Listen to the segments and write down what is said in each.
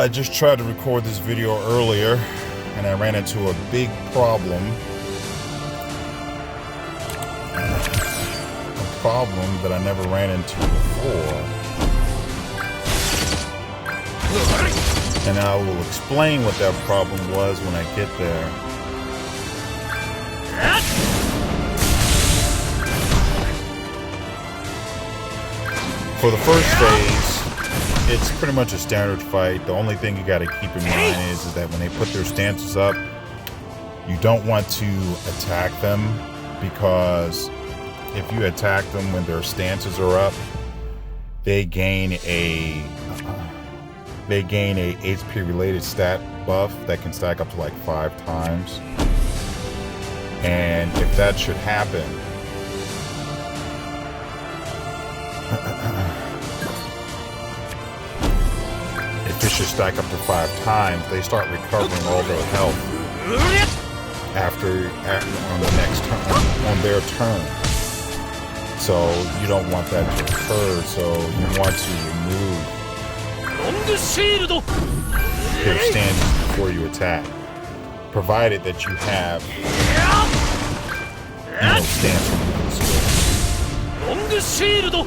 I just tried to record this video earlier and I ran into a big problem. A problem that I never ran into before. And I will explain what that problem was when I get there. For the first phase, it's pretty much a standard fight. The only thing you got to keep in mind is that when they put their stances up, you don't want to attack them, because if you attack them when their stances are up, they gain a HP related stat buff that can stack up to like 5 times. And if that should happen, if it should stack up to 5 times, they start recovering all their health after on the next turn, on their turn. So you don't want that to occur. So you want to remove their stances before you attack, provided that you have, stance removal skills.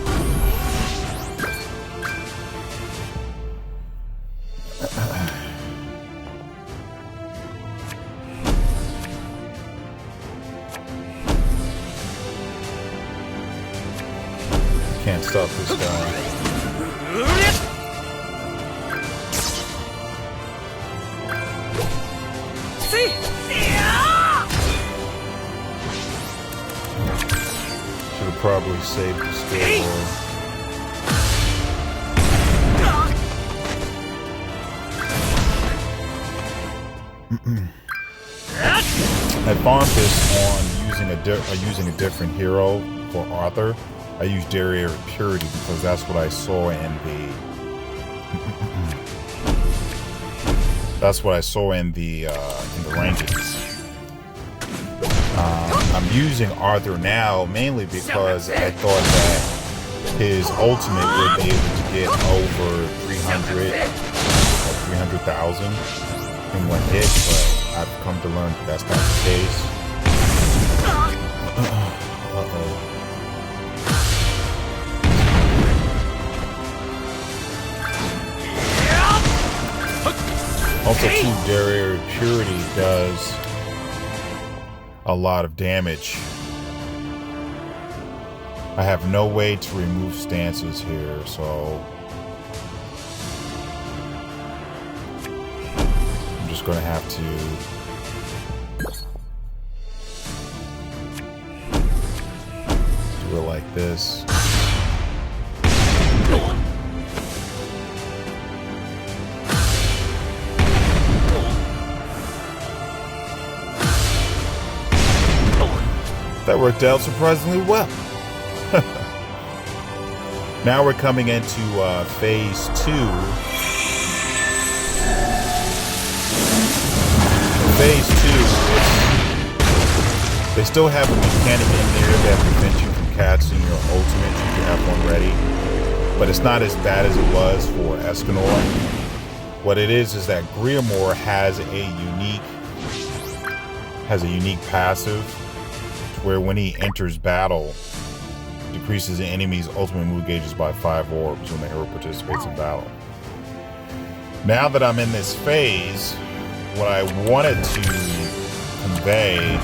Can't stop this guy. Should have probably saved the skill. I farmed this on using a different hero for Arthur. I used Barrier of Purity because that's what I saw in the rankings. I'm using Arthur now mainly because I thought that his ultimate would be able to get over 300 or 300,000 in one hit, but I've come to learn that that's not the case. Also, too, Barrier of Purity does a lot of damage. I have no way to remove stances here, so I'm just going to have to do it like this. That worked out surprisingly well. Now we're coming into phase 2. Phase 2, they still have a mechanic in there that prevents you from casting your ultimate if you have one ready. But it's not as bad as it was for Escanor. What it is that Grimoire has a unique passive, where when he enters battle, decreases the enemy's ultimate move gauges by 5 orbs when the hero participates in battle. Now that I'm in this phase, what I wanted to convey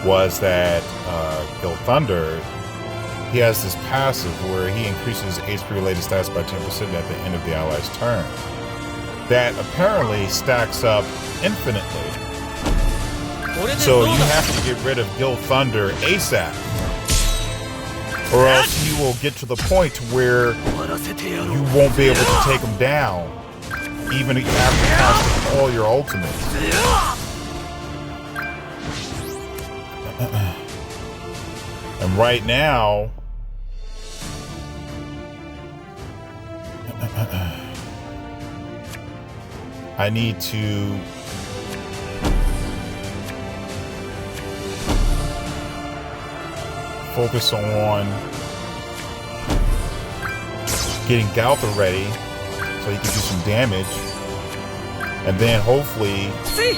was that Gilthunder, he has this passive where he increases HP related stats by 10% at the end of the ally's turn. That apparently stacks up infinitely. So you have to get rid of Gilthunder ASAP, or else he will get to the point where you won't be able to take him down, even after casting all your ultimates. And right now, I need to focus on getting Galtha ready so he can do some damage, and then hopefully be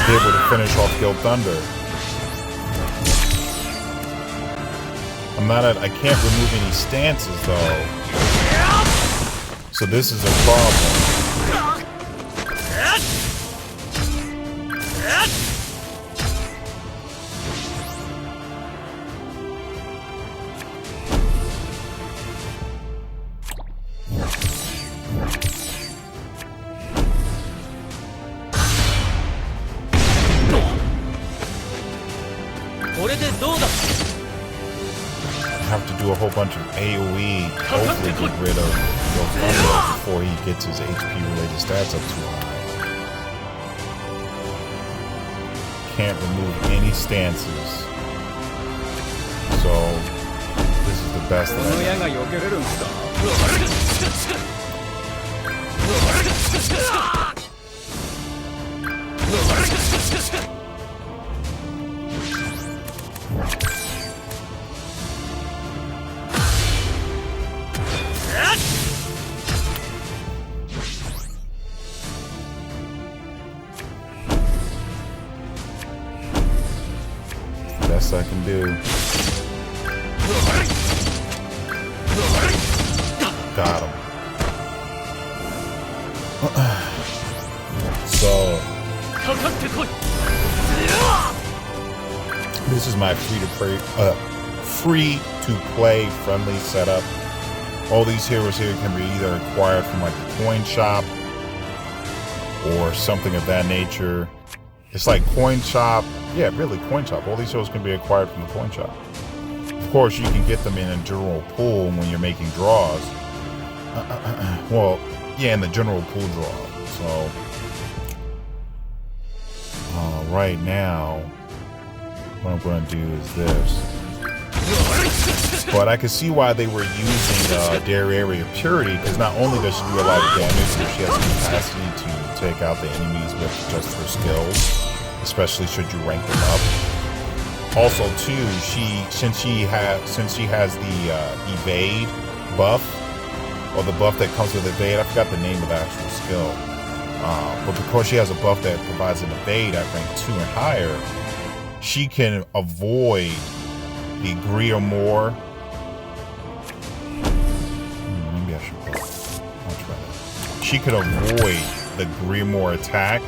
able to finish off Guild Thunder. I can't remove any stances though, so this is a problem. I have to do a whole bunch of AoE, hopefully get rid of Guild Thunder before he gets his HP related stats up too high. Can't remove any stances, so this is the best that I best I can do. Got him. So this is my free to play friendly setup. All these heroes here can be either acquired from like the coin shop or something of that nature. It's like coin shop. Yeah, really, coin shop. All these heroes can be acquired from the coin shop. Of course, you can get them in a general pool when you're making draws. Well, yeah, in the general pool draw. So, right now, what I'm going to do is this. But I can see why they were using their area of purity, because not only does she do a lot of damage, but she has the capacity to take out the enemies with just her skills, especially should you rank them up. Also, too, since she has the evade buff, or the buff that comes with evade, I forgot the name of the actual skill. But because she has a buff that provides an evade at rank 2 and higher, she can avoid the Grimoire. Maybe I should. I'll try that. She could avoid the Grimoire attack,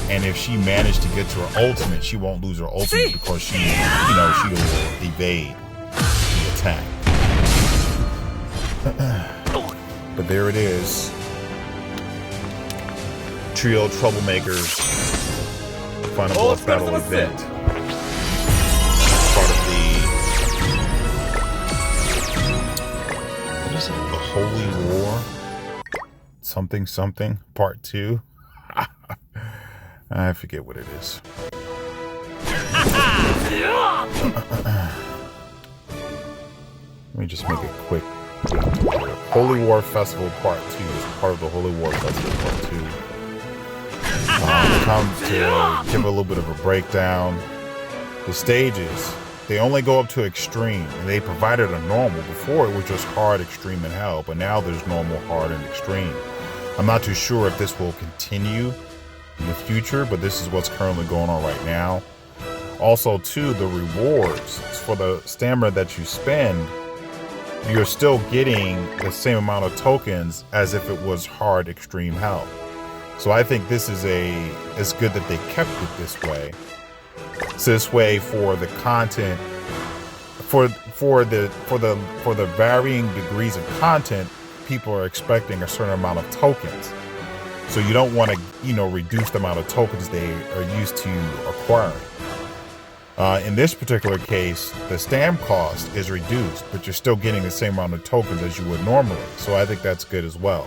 and if she managed to get to her ultimate, she won't lose her ultimate because she will evade the attack. But there it is. Trio Troublemakers final boss battle event. Part of the what is it? The Holy War? Something part 2. I forget what it is. Let me just make it quick. Holy War Festival Part 2 is part of the Holy War Festival Part 2. Come to give a little bit of a breakdown. The stages, they only go up to extreme, and they provided a normal. Before it was just hard, extreme, and hell, but now there's normal, hard, and extreme. I'm not too sure if this will continue in the future, but this is what's currently going on right now. Also, too, the rewards for the stamina that you spend, you're still getting the same amount of tokens as if it was hard, extreme, hell. So I think this is it's good that they kept it this way. So this way, for the content, for the varying degrees of content, people are expecting a certain amount of tokens. So you don't want to, reduce the amount of tokens they are used to acquiring. In this particular case, the stamp cost is reduced, but you're still getting the same amount of tokens as you would normally. So I think that's good as well.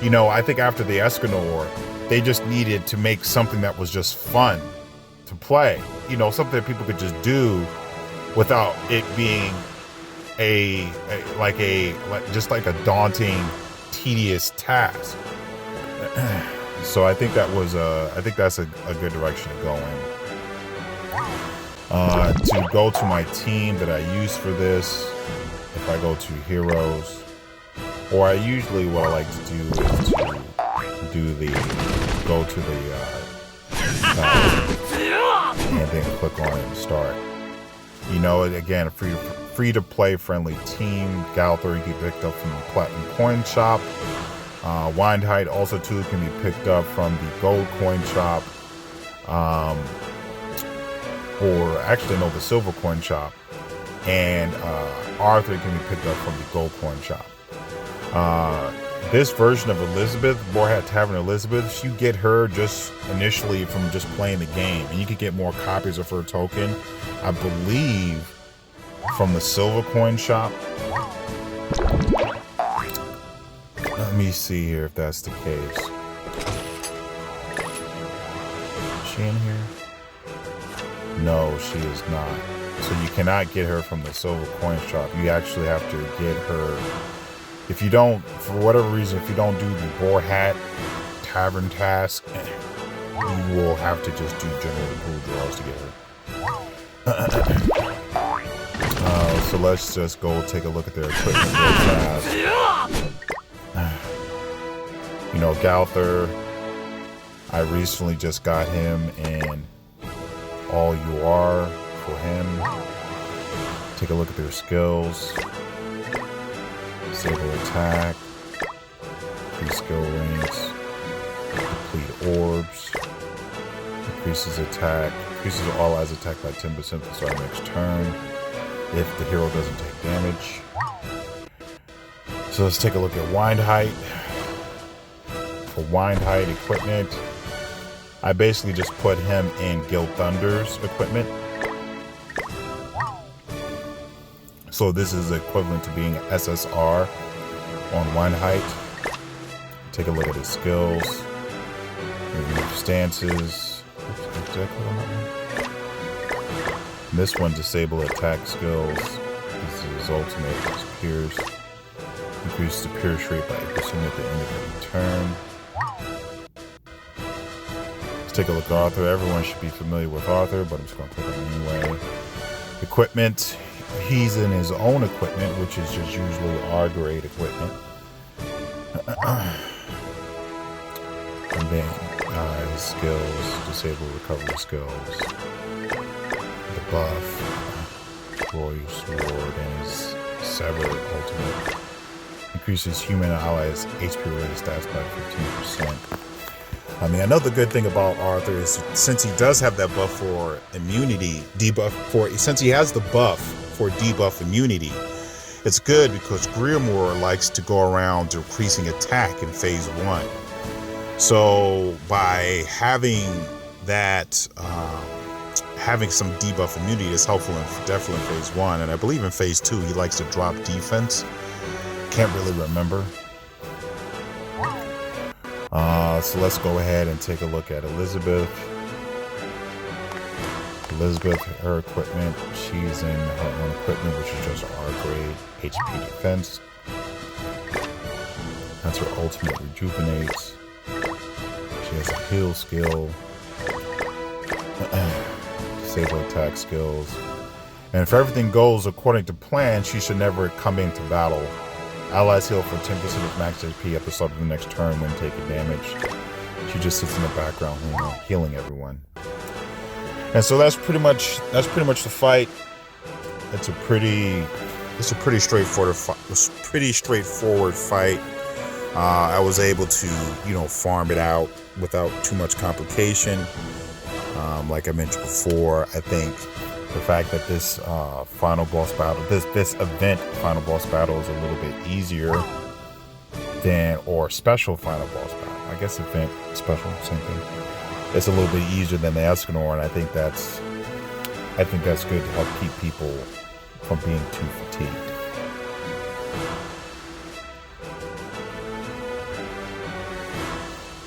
I think after the Escanor, they just needed to make something that was just fun to play. Something that people could just do without it being just like a daunting, tedious task. So I think that's a good direction to go in. To go to my team that I use for this, if I go to heroes, Or what I like to do is to go to the and then click on it and start. You know, again, free to play friendly team. Galther you can pick up from the Platinum Coin Shop. Wind Height also too can be picked up from the Gold Coin Shop. Or actually no, the Silver Coin Shop. And Arthur can be picked up from the Gold Coin Shop. This version of Elizabeth, Boarhat Tavern Elizabeth, you get her just initially from just playing the game, and you could get more copies of her token, I believe, from the Silver Coin Shop. Let me see here if that's the case. Is she in here? No, she is not. So you cannot get her from the Silver Coin Shop. You actually have to get her. If you don't, for whatever reason, if you don't do the Boarhat Tavern task, you will have to just do general pool draws to get her. So let's just go take a look at their equipment real fast. You know, Galther, I recently just got him in All You Are for him. Take a look at their skills. Disable attack, increase skill ranks, deplete orbs, increases attack, increases all allies attack by 10% at the start of next turn if the hero doesn't take damage. So let's take a look at Wind Height. For Wind Height equipment, I basically just put him in Guild Thunder's equipment. So this is equivalent to being SSR on Wind Height. Take a look at his skills. Remove stances. Oops, did I click on that one? This one, disable attack skills. This is his ultimate. His pierce. Increases the pierce rate by 8% at the end of every turn. Let's take a look at Arthur. Everyone should be familiar with Arthur, but I'm just going to click on it anyway. Equipment. He's in his own equipment, which is just usually R-grade equipment. And then his skills, disable recovery skills, the buff, Royal Sword, and his Sever ultimate. Increases human allies HP related stats by 15%. I mean, another good thing about Arthur is since he does have that buff for immunity, since he has the buff for debuff immunity, it's good because Grimoire likes to go around decreasing attack in phase 1. So by having that, having some debuff immunity is helpful definitely in phase 1, and I believe in phase 2 he likes to drop defense. Can't really remember. So let's go ahead and take a look at Elizabeth. Elizabeth, her equipment, she's in her own equipment, which is just R-grade HP defense. That's her ultimate rejuvenates. She has a heal skill, disable attack skills, and if everything goes according to plan, she should never come into battle. Allies heal for 10% of max HP at the start of the next turn when taking damage. She just sits in the background, healing everyone. And so that's pretty much the fight. It's a pretty straightforward fight. I was able to, farm it out without too much complication. Like I mentioned before, I think the fact that this final boss battle, this event final boss battle is a little bit easier than, or special final boss battle. I guess event, special, same thing. It's a little bit easier than the Escanor, and I think that's good to help keep people from being too fatigued.